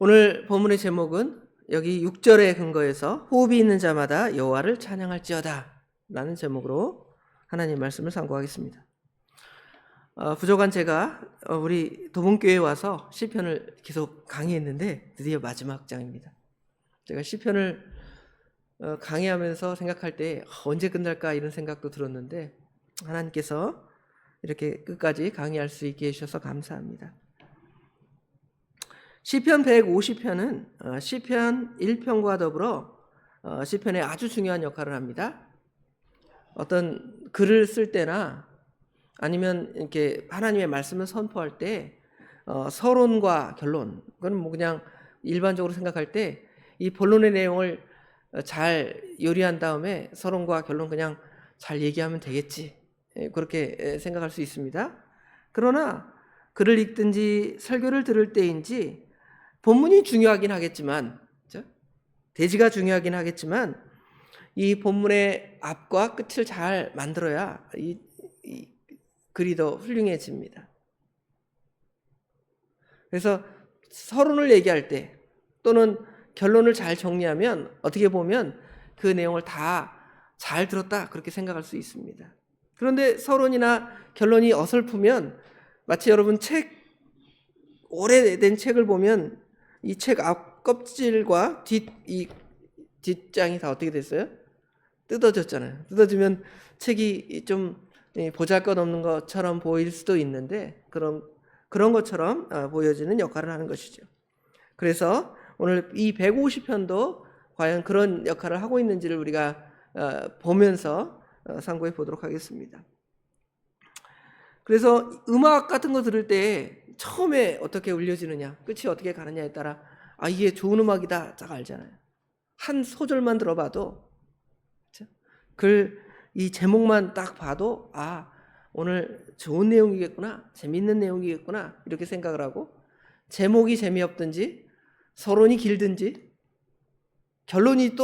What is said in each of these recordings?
오늘 본문의 제목은 여기 6절의 근거에서 호흡이 있는 자마다 여호와를 찬양할지어다 라는 제목으로 하나님 말씀을 상고하겠습니다. 부족한 제가 우리 도봉교회에 와서 시편을 계속 강의했는데 드디어 마지막 장입니다. 제가 시편을 강의하면서 생각할 때 언제 끝날까 이런 생각도 들었는데 하나님께서 이렇게 끝까지 강의할 수 있게 해주셔서 감사합니다. 시편 150편은 시편 1편과 더불어 시편에 아주 중요한 역할을 합니다. 어떤 글을 쓸 때나 아니면 이렇게 하나님의 말씀을 선포할 때 서론과 결론, 그건 뭐 그냥 일반적으로 생각할 때 이 본론의 내용을 잘 요리한 다음에 서론과 결론 그냥 잘 얘기하면 되겠지, 그렇게 생각할 수 있습니다. 그러나 글을 읽든지 설교를 들을 때인지 본문이 중요하긴 하겠지만, 그렇죠? 대지가 중요하긴 하겠지만 이 본문의 앞과 끝을 잘 만들어야 이 글이 더 훌륭해집니다. 그래서 서론을 얘기할 때 또는 결론을 잘 정리하면 어떻게 보면 그 내용을 다 잘 들었다 그렇게 생각할 수 있습니다. 그런데 서론이나 결론이 어설프면 마치 여러분 오래된 책을 보면 이 책 앞 껍질과 뒷장이 다 어떻게 됐어요? 뜯어졌잖아요. 뜯어지면 책이 좀 보잘것없는 것처럼 보일 수도 있는데 그런 것처럼 보여지는 역할을 하는 것이죠. 그래서 오늘 이 150편도 과연 그런 역할을 하고 있는지를 우리가 보면서 상고해 보도록 하겠습니다. 그래서 음악 같은 거 들을 때 처음에 어떻게 울려지느냐, 끝이 어떻게 가느냐에 따라 이게 좋은 음악이다 딱 알잖아요. 한 소절만 들어봐도, 그렇죠? 이 제목만 딱 봐도 오늘 좋은 내용이겠구나, 재밌는 내용이겠구나 이렇게 생각을 하고, 제목이 재미없든지 서론이 길든지 결론이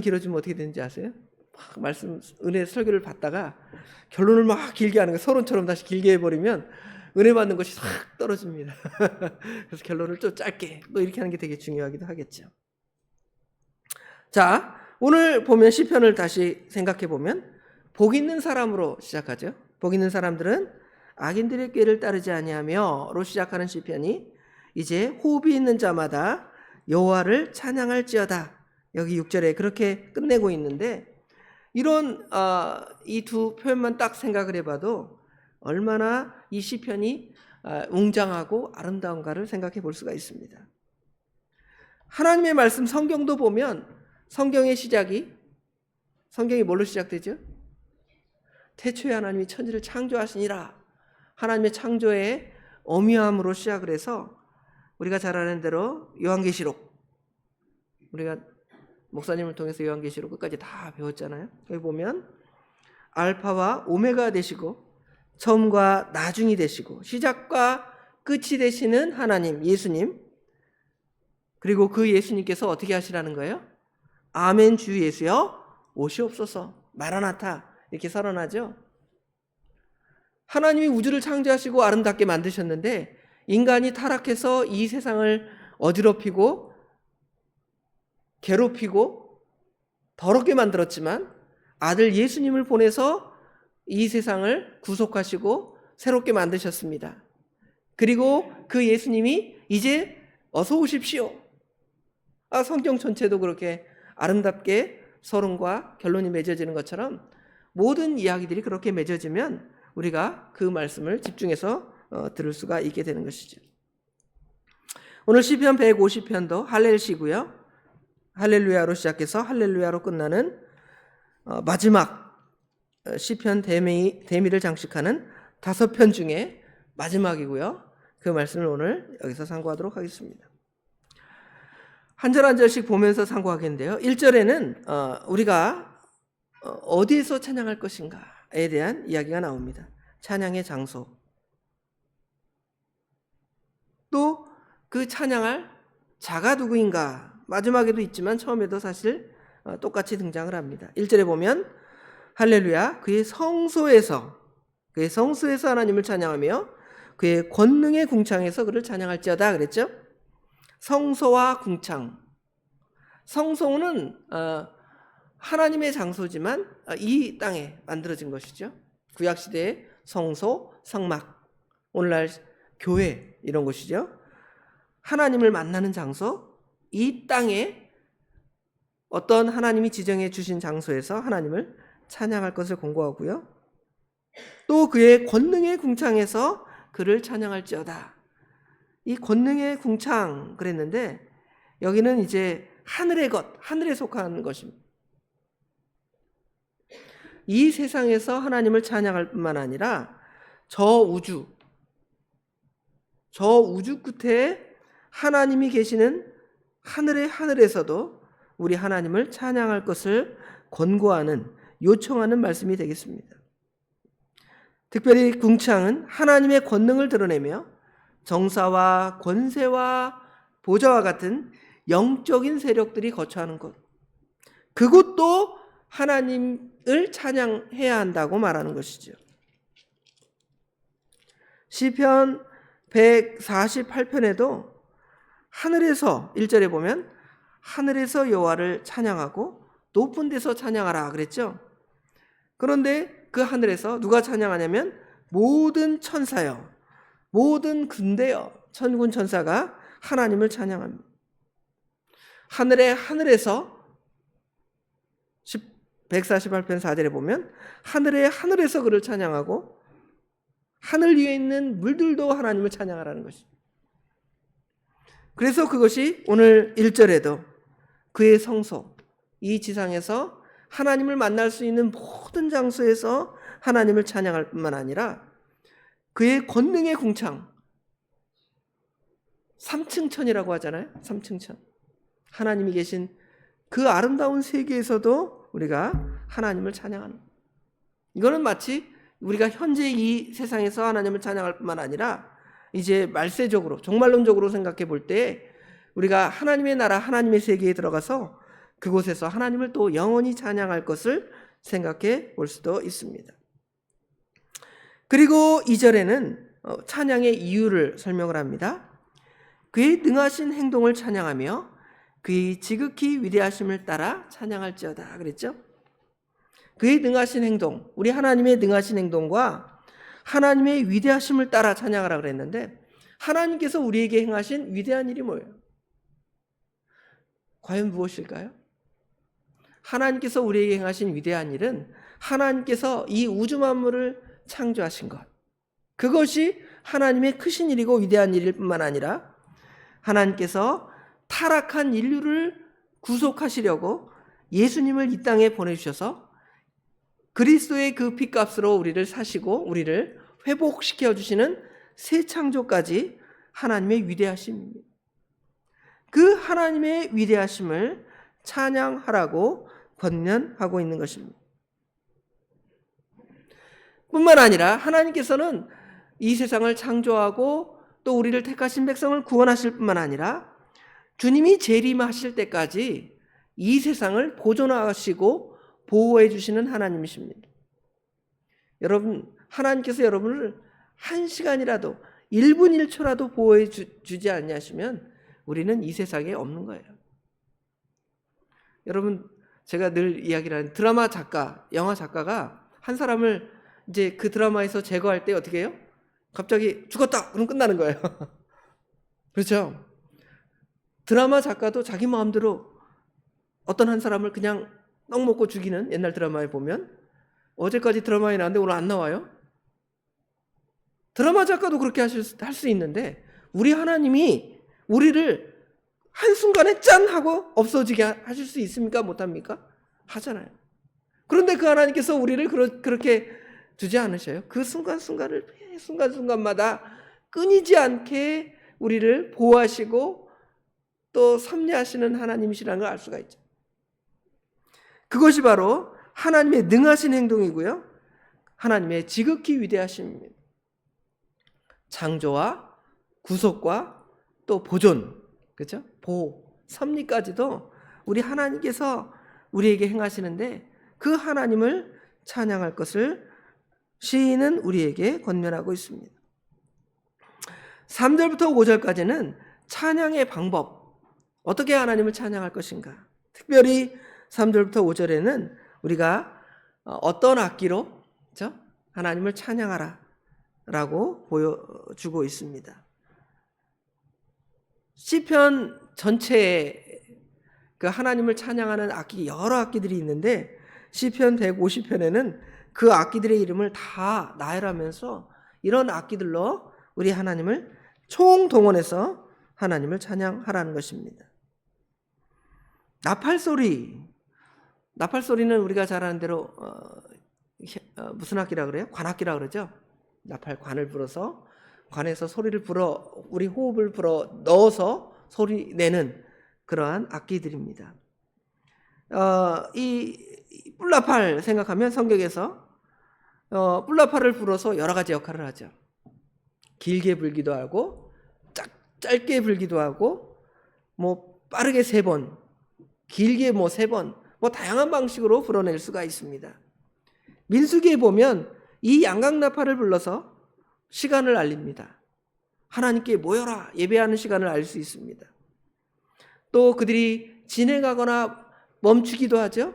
길어지면 어떻게 되는지 아세요? 막 말씀 은혜 설교를 받다가 결론을 막 길게 하는 거, 서론처럼 다시 길게 해버리면 은혜 받는 것이 싹 떨어집니다. 그래서 결론을 좀 짧게 또 이렇게 하는 게 되게 중요하기도 하겠죠. 자, 오늘 보면 시편을 다시 생각해 보면 복 있는 사람으로 시작하죠. 복 있는 사람들은 악인들의 꾀를 따르지 아니하며로 시작하는 시편이 이제 호흡이 있는 자마다 여호와를 찬양할지어다, 여기 6절에 그렇게 끝내고 있는데, 이런 이 두 표현만 딱 생각을 해봐도 얼마나 이 시편이 웅장하고 아름다운가를 생각해 볼 수가 있습니다. 하나님의 말씀 성경도 보면 성경이 뭘로 시작되죠? 태초에 하나님이 천지를 창조하시니라, 하나님의 창조의 어미함으로 시작을 해서 우리가 잘 아는 대로 요한계시록, 우리가 목사님을 통해서 요한계시록 끝까지 다 배웠잖아요. 여기 보면 알파와 오메가 되시고 처음과 나중이 되시고 시작과 끝이 되시는 하나님 예수님, 그리고 그 예수님께서 어떻게 하시라는 거예요? 아멘 주 예수여 오시옵소서, 마라나타 이렇게 선언하죠. 하나님이 우주를 창조하시고 아름답게 만드셨는데 인간이 타락해서 이 세상을 어지럽히고 괴롭히고 더럽게 만들었지만 아들 예수님을 보내서 이 세상을 구속하시고 새롭게 만드셨습니다. 그리고 그 예수님이 이제 어서 오십시오. 성경 전체도 그렇게 아름답게 서론과 결론이 맺어지는 것처럼 모든 이야기들이 그렇게 맺어지면 우리가 그 말씀을 집중해서 들을 수가 있게 되는 것이죠. 오늘 시편 150편도 할렐시고요. 할렐루야로 시작해서 할렐루야로 끝나는 마지막 시편 대미를 장식하는 5편 중에 마지막이고요. 그 말씀을 오늘 여기서 상고하도록 하겠습니다. 한 절 한 절씩 보면서 상고하겠는데요. 1절에는 우리가 어디에서 찬양할 것인가에 대한 이야기가 나옵니다. 찬양의 장소, 또 그 찬양할 자가 누구인가, 마지막에도 있지만 처음에도 사실 똑같이 등장을 합니다. 1절에 보면 할렐루야, 그의 성소에서 하나님을 찬양하며 그의 권능의 궁창에서 그를 찬양할지어다 그랬죠. 성소와 궁창. 성소는 하나님의 장소지만 이 땅에 만들어진 것이죠. 구약시대의 성소, 성막, 오늘날 교회 이런 곳이죠. 하나님을 만나는 장소, 이 땅에 어떤 하나님이 지정해 주신 장소에서 하나님을 찬양할 것을 권고하고요. 또 그의 권능의 궁창에서 그를 찬양할지어다. 이 권능의 궁창 그랬는데 여기는 이제 하늘의 것, 하늘에 속한 것입니다. 이 세상에서 하나님을 찬양할 뿐만 아니라 저 우주 끝에 하나님이 계시는 하늘의 하늘에서도 우리 하나님을 찬양할 것을 권고하는, 요청하는 말씀이 되겠습니다. 특별히 궁창은 하나님의 권능을 드러내며 정사와 권세와 보좌와 같은 영적인 세력들이 거처하는 곳, 그곳도 하나님을 찬양해야 한다고 말하는 것이죠. 시편 148편에도 하늘에서 1절에 보면 하늘에서 여호와를 찬양하고 높은 데서 찬양하라 그랬죠. 그런데 그 하늘에서 누가 찬양하냐면 모든 천사여, 모든 군대여, 천군 천사가 하나님을 찬양합니다. 하늘에서 148편 4절에 보면 하늘에서 그를 찬양하고 하늘 위에 있는 물들도 하나님을 찬양하라는 것입니다. 그래서 그것이 오늘 1절에도 그의 성소, 이 지상에서 하나님을 만날 수 있는 모든 장소에서 하나님을 찬양할 뿐만 아니라 그의 권능의 궁창, 3층천이라고 하잖아요. 3층천. 하나님이 계신 그 아름다운 세계에서도 우리가 하나님을 찬양하는, 이거는 마치 우리가 현재 이 세상에서 하나님을 찬양할 뿐만 아니라 이제 말세적으로, 종말론적으로 생각해 볼 때 우리가 하나님의 나라, 하나님의 세계에 들어가서 그곳에서 하나님을 또 영원히 찬양할 것을 생각해 볼 수도 있습니다. 그리고 2절에는 찬양의 이유를 설명을 합니다. 그의 능하신 행동을 찬양하며 그의 지극히 위대하심을 따라 찬양할지어다 그랬죠. 그의 능하신 행동, 우리 하나님의 능하신 행동과 하나님의 위대하심을 따라 찬양하라 그랬는데 하나님께서 우리에게 행하신 위대한 일이 뭐예요? 과연 무엇일까요? 하나님께서 우리에게 행하신 위대한 일은 하나님께서 이 우주 만물을 창조하신 것, 그것이 하나님의 크신 일이고 위대한 일일 뿐만 아니라 하나님께서 타락한 인류를 구속하시려고 예수님을 이 땅에 보내주셔서 그리스도의 그 핏값으로 우리를 사시고 우리를 회복시켜 주시는 새 창조까지 하나님의 위대하심입니다. 그 하나님의 위대하심을 찬양하라고 권면하고 있는 것입니다. 뿐만 아니라 하나님께서는 이 세상을 창조하고 또 우리를 택하신 백성을 구원하실 뿐만 아니라 주님이 재림하실 때까지 이 세상을 보존하시고 보호해 주시는 하나님이십니다. 여러분, 하나님께서 여러분을 한 시간이라도 1분 1초라도 보호해 주지 않냐시면 우리는 이 세상에 없는 거예요. 여러분, 제가 늘 이야기를 하는 드라마 작가, 영화 작가가 한 사람을 이제 그 드라마에서 제거할 때 어떻게 해요? 갑자기 죽었다! 그럼 끝나는 거예요. 그렇죠? 드라마 작가도 자기 마음대로 어떤 한 사람을 그냥 떡 먹고 죽이는, 옛날 드라마에 보면 어제까지 드라마에 나왔는데 오늘 안 나와요? 드라마 작가도 그렇게 할 수 있는데 우리 하나님이 우리를 한순간에 짠 하고 없어지게 하실 수 있습니까? 못합니까? 하잖아요. 그런데 그 하나님께서 우리를 그렇게 두지 않으셔요. 그 순간순간을 순간순간마다 끊이지 않게 우리를 보호하시고 또 섭리하시는 하나님이시라는 걸 알 수가 있죠. 그것이 바로 하나님의 능하신 행동이고요, 하나님의 지극히 위대하심입니다. 창조와 구속과 또 보존, 그렇죠? 보호, 섭리까지도 우리 하나님께서 우리에게 행하시는데 그 하나님을 찬양할 것을 시인은 우리에게 권면하고 있습니다. 3절부터 5절까지는 찬양의 방법, 어떻게 하나님을 찬양할 것인가. 특별히 3절부터 5절에는 우리가 어떤 악기로, 그렇죠? 하나님을 찬양하라 라고 보여주고 있습니다. 시편 전체에 그 하나님을 찬양하는 악기, 여러 악기들이 있는데 시편 150편에는 그 악기들의 이름을 다 나열하면서 이런 악기들로 우리 하나님을 총동원해서 하나님을 찬양하라는 것입니다. 나팔소리는 우리가 잘 아는 대로 무슨 악기라 그래요? 관악기라 그러죠. 나팔관을 불어서 관에서 소리를 불어, 우리 호흡을 불어 넣어서 소리 내는 그러한 악기들입니다. 이 뿔나팔 생각하면 성경에서 뿔나팔을 불어서 여러 가지 역할을 하죠. 길게 불기도 하고 짧게 불기도 하고 뭐 빠르게 3번, 길게 뭐 3번, 뭐 다양한 방식으로 불어낼 수가 있습니다. 민수기에 보면 이 양각나팔을 불러서 시간을 알립니다. 하나님께 모여라 예배하는 시간을 알 수 있습니다. 또 그들이 진행하거나 멈추기도 하죠.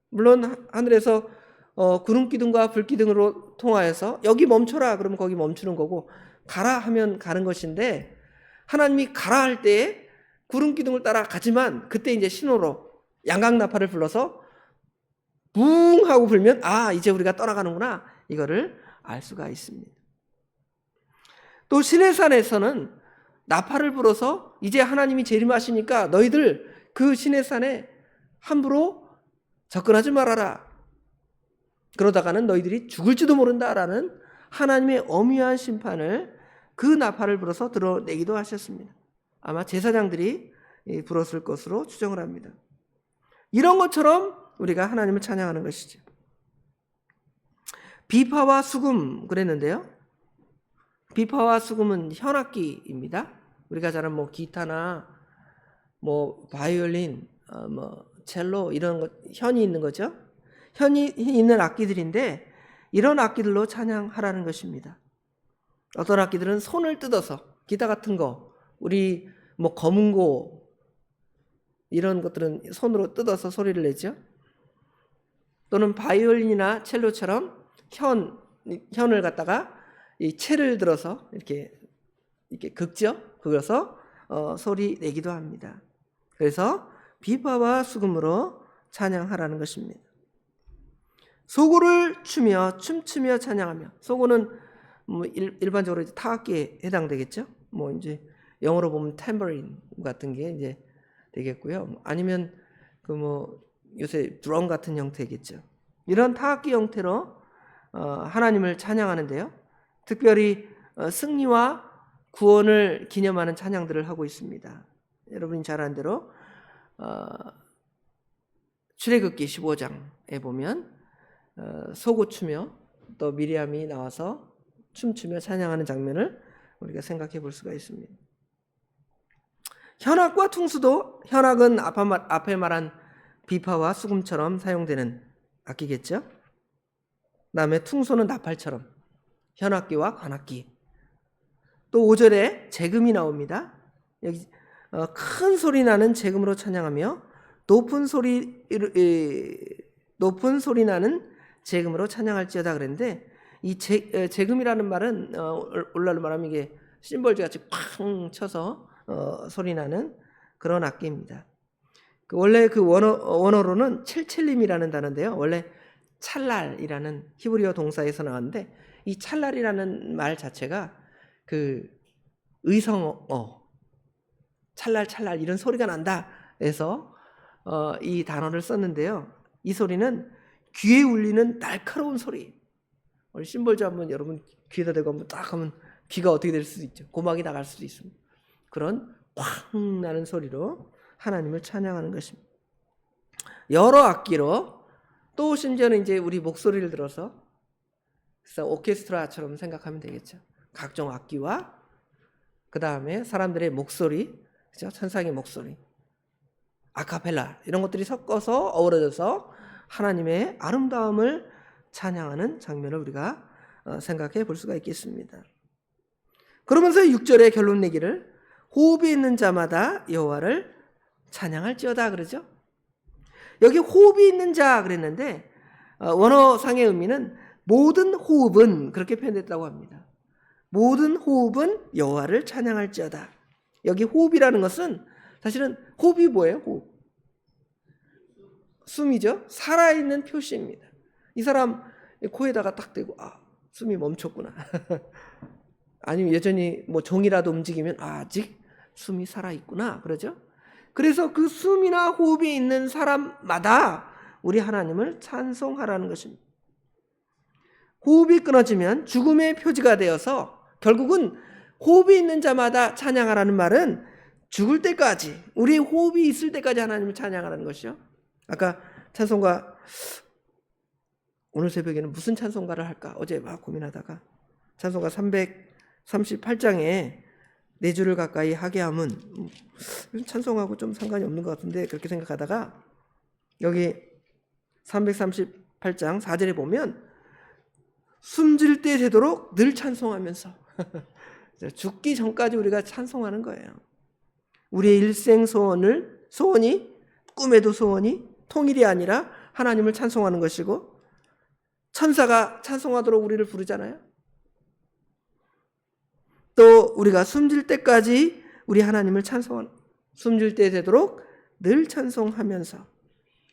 물론 하늘에서 구름기둥과 불기둥으로 통하여서 여기 멈춰라 그러면 거기 멈추는 거고 가라 하면 가는 것인데 하나님이 가라 할 때에 구름기둥을 따라 가지만 그때 이제 신호로 양각나팔을 불러서 붕 하고 불면 이제 우리가 떠나가는구나 이거를 알 수가 있습니다. 또 시내산에서는 나팔을 불어서 이제 하나님이 재림하시니까 너희들 그 시내산에 함부로 접근하지 말아라. 그러다가는 너희들이 죽을지도 모른다라는 하나님의 엄위한 심판을 그 나팔을 불어서 드러내기도 하셨습니다. 아마 제사장들이 불었을 것으로 추정을 합니다. 이런 것처럼 우리가 하나님을 찬양하는 것이죠. 비파와 수금 그랬는데요. 비파와 수금은 현악기입니다. 우리가 잘 아는 뭐 기타나 뭐 바이올린, 뭐 첼로 이런 것 현이 있는 거죠. 현이 있는 악기들인데 이런 악기들로 찬양하라는 것입니다. 어떤 악기들은 손을 뜯어서 기타 같은 거, 우리 뭐 검은고 이런 것들은 손으로 뜯어서 소리를 내죠. 또는 바이올린이나 첼로처럼 현을 갖다가 이 채를 들어서 이렇게 긁죠. 긁어서 소리 내기도 합니다. 그래서 비파와 수금으로 찬양하라는 것입니다. 소고를 추며 춤추며 찬양하며, 소고는 뭐 일반적으로 이제 타악기에 해당되겠죠. 뭐 이제 영어로 보면 탬버린 같은 게 이제 되겠고요. 아니면 그 뭐 요새 드럼 같은 형태겠죠. 이런 타악기 형태로 하나님을 찬양하는데요. 특별히 승리와 구원을 기념하는 찬양들을 하고 있습니다. 여러분이 잘 아는 대로 출애굽기 15장에 보면 소고 추며 또 미리암이 나와서 춤추며 찬양하는 장면을 우리가 생각해 볼 수가 있습니다. 현악과 퉁수도, 현악은 앞에 말한 비파와 수금처럼 사용되는 악기겠죠. 그다음에 퉁소는 나팔처럼 현악기와 관악기. 또 5절에 재금이 나옵니다. 여기 큰 소리 나는 재금으로 찬양하며 높은 소리 나는 재금으로 찬양할지어다 그랬는데, 이 재금이라는 말은 오늘날로 말하면 이게 심벌즈 같이 쾅 쳐서 소리 나는 그런 악기입니다. 원래 그 원어로는 첼첼림이라는 단어인데요. 원래 찰랄이라는 히브리어 동사에서 나왔는데, 이 찰랄이라는 말 자체가 그 의성어 찰랄 이런 소리가 난다 해서 이 단어를 썼는데요. 이 소리는 귀에 울리는 날카로운 소리. 우리 심벌즈 한번 여러분 귀에다 대고 한번 딱 하면 귀가 어떻게 될 수도 있죠. 고막이 나갈 수도 있습니다. 그런 쾅 나는 소리로 하나님을 찬양하는 것입니다. 여러 악기로, 또 심지어는 이제 우리 목소리를 들어서, 그래서 오케스트라처럼 생각하면 되겠죠. 각종 악기와 그 다음에 사람들의 목소리, 그렇죠? 천상의 목소리, 아카펠라 이런 것들이 섞어서 어우러져서 하나님의 아름다움을 찬양하는 장면을 우리가 생각해 볼 수가 있겠습니다. 그러면서 6절에 결론 내기를 호흡이 있는 자마다 여호와를 찬양할지어다 그러죠. 여기 호흡이 있는 자 그랬는데 원어상의 의미는 모든 호흡은 그렇게 표현됐다고 합니다. 모든 호흡은 여호와를 찬양할지어다. 여기 호흡이라는 것은 사실은 호흡이 뭐예요? 호흡. 숨이죠. 살아있는 표시입니다. 이 사람 코에다가 딱 대고 숨이 멈췄구나. 아니면 여전히 뭐 종이라도 움직이면 아직 숨이 살아있구나 그러죠. 그래서 그 숨이나 호흡이 있는 사람마다 우리 하나님을 찬송하라는 것입니다. 호흡이 끊어지면 죽음의 표지가 되어서 결국은 호흡이 있는 자마다 찬양하라는 말은 죽을 때까지, 우리 호흡이 있을 때까지 하나님을 찬양하라는 것이요. 아까 찬송가, 오늘 새벽에는 무슨 찬송가를 할까 어제 막 고민하다가 찬송가 338장에 내 주를 가까이 하게 함은 찬송하고 좀 상관이 없는 것 같은데 그렇게 생각하다가 여기 338장 4절에 보면 숨질 때 되도록 늘 찬송하면서 죽기 전까지 우리가 찬송하는 거예요. 우리의 일생 소원이 꿈에도 소원이 통일이 아니라 하나님을 찬송하는 것이고, 천사가 찬송하도록 우리를 부르잖아요. 또 우리가 숨질 때까지 우리 하나님을 찬송하는, 숨질 때 되도록 늘 찬송하면서,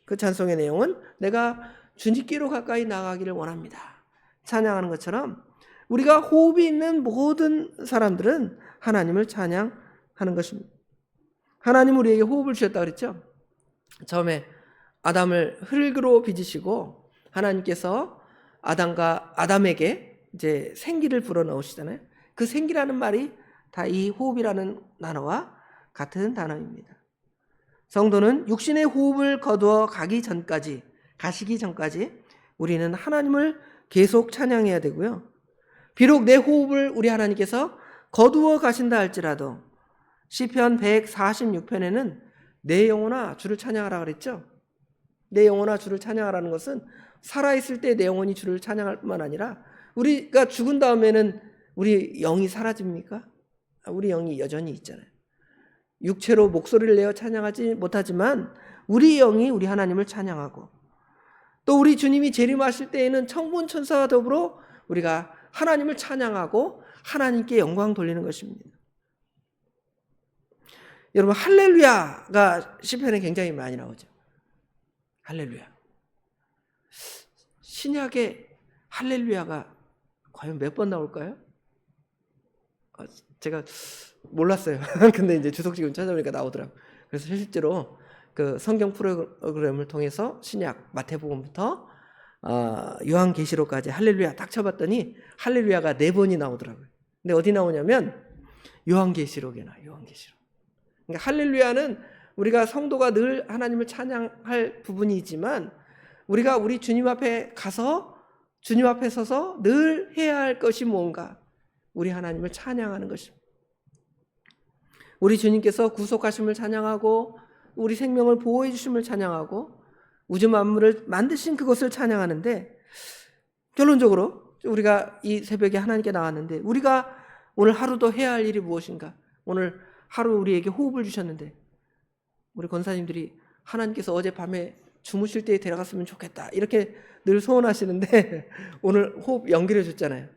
그 찬송의 내용은 내가 주님께로 가까이 나가기를 원합니다 찬양하는 것처럼 우리가 호흡이 있는 모든 사람들은 하나님을 찬양하는 것입니다. 하나님 우리에게 호흡을 주셨다 그랬죠. 처음에 아담을 흙으로 빚으시고 하나님께서 아담에게 이제 생기를 불어넣으시잖아요. 그 생기라는 말이 다 이 호흡이라는 단어와 같은 단어입니다. 성도는 육신의 호흡을 거두어 가시기 전까지 우리는 하나님을 계속 찬양해야 되고요. 비록 내 호흡을 우리 하나님께서 거두어 가신다 할지라도 시편 146편에는 내 영혼아 주를 찬양하라 그랬죠. 내 영혼아 주를 찬양하라는 것은 살아있을 때 내 영혼이 주를 찬양할 뿐만 아니라 우리가 죽은 다음에는 우리 영이 사라집니까? 우리 영이 여전히 있잖아요. 육체로 목소리를 내어 찬양하지 못하지만 우리 영이 우리 하나님을 찬양하고, 또 우리 주님이 재림하실 때에는 천군 천사와 더불어 우리가 하나님을 찬양하고 하나님께 영광 돌리는 것입니다. 여러분, 할렐루야가 시편에 굉장히 많이 나오죠. 할렐루야. 신약에 할렐루야가 과연 몇 번 나올까요? 제가 몰랐어요. 근데 이제 주석지금 찾아보니까 나오더라고요. 그래서 실제로 그 성경 프로그램을 통해서 신약 마태복음부터 요한계시록까지 할렐루야 딱 쳐봤더니 할렐루야가 4번이 나오더라고요. 근데 어디 나오냐면 요한계시록에 나와요. 요한계시록. 그러니까 할렐루야는 우리가 성도가 늘 하나님을 찬양할 부분이지만 우리가 우리 주님 앞에 가서 주님 앞에 서서 늘 해야 할 것이 뭔가? 우리 하나님을 찬양하는 것입니다. 우리 주님께서 구속하심을 찬양하고 우리 생명을 보호해 주심을 찬양하고 우주 만물을 만드신 그것을 찬양하는데, 결론적으로 우리가 이 새벽에 하나님께 나왔는데 우리가 오늘 하루도 해야 할 일이 무엇인가? 오늘 하루 우리에게 호흡을 주셨는데 우리 권사님들이 하나님께서 어젯밤에 주무실 때에 데려갔으면 좋겠다 이렇게 늘 소원하시는데 오늘 호흡 연결해 줬잖아요.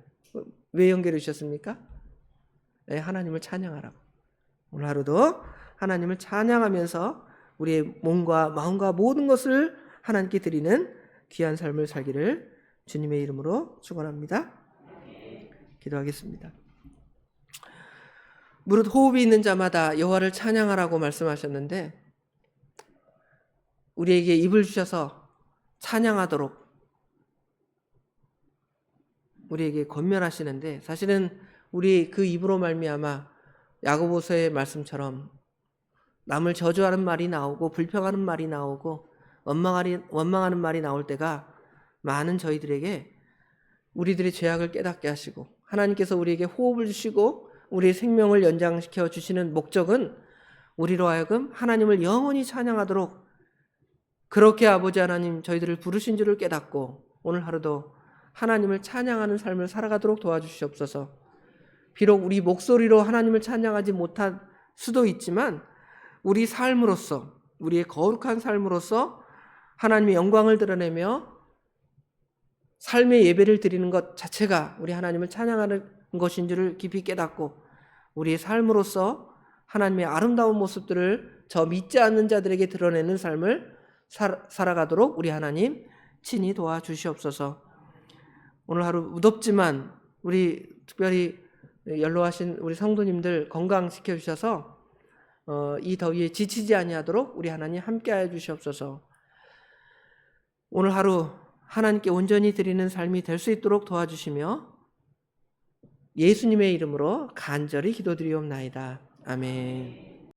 왜 연결해 주셨습니까? 네, 하나님을 찬양하라고. 오늘 하루도 하나님을 찬양하면서 우리의 몸과 마음과 모든 것을 하나님께 드리는 귀한 삶을 살기를 주님의 이름으로 축원합니다. 기도하겠습니다. 무릇 호흡이 있는 자마다 여호와를 찬양하라고 말씀하셨는데 우리에게 입을 주셔서 찬양하도록 우리에게 권면하시는데, 사실은 우리 그 입으로 말미암아 야고보서의 말씀처럼 남을 저주하는 말이 나오고 불평하는 말이 나오고 원망하는 말이 나올 때가 많은 저희들에게 우리들의 죄악을 깨닫게 하시고 하나님께서 우리에게 호흡을 주시고 우리의 생명을 연장시켜 주시는 목적은 우리로 하여금 하나님을 영원히 찬양하도록 그렇게 아버지 하나님 저희들을 부르신 줄을 깨닫고 오늘 하루도 하나님을 찬양하는 삶을 살아가도록 도와주시옵소서. 비록 우리 목소리로 하나님을 찬양하지 못할 수도 있지만 우리 삶으로서, 우리의 거룩한 삶으로서 하나님의 영광을 드러내며 삶의 예배를 드리는 것 자체가 우리 하나님을 찬양하는 것인 줄을 깊이 깨닫고 우리의 삶으로서 하나님의 아름다운 모습들을 저 믿지 않는 자들에게 드러내는 삶을 살아가도록 우리 하나님 친히 도와주시옵소서. 오늘 하루 무덥지만 우리 특별히 연로하신 우리 성도님들 건강시켜 주셔서 이 더위에 지치지 아니하도록 우리 하나님 함께하여 주시옵소서. 오늘 하루 하나님께 온전히 드리는 삶이 될 수 있도록 도와주시며 예수님의 이름으로 간절히 기도드리옵나이다. 아멘.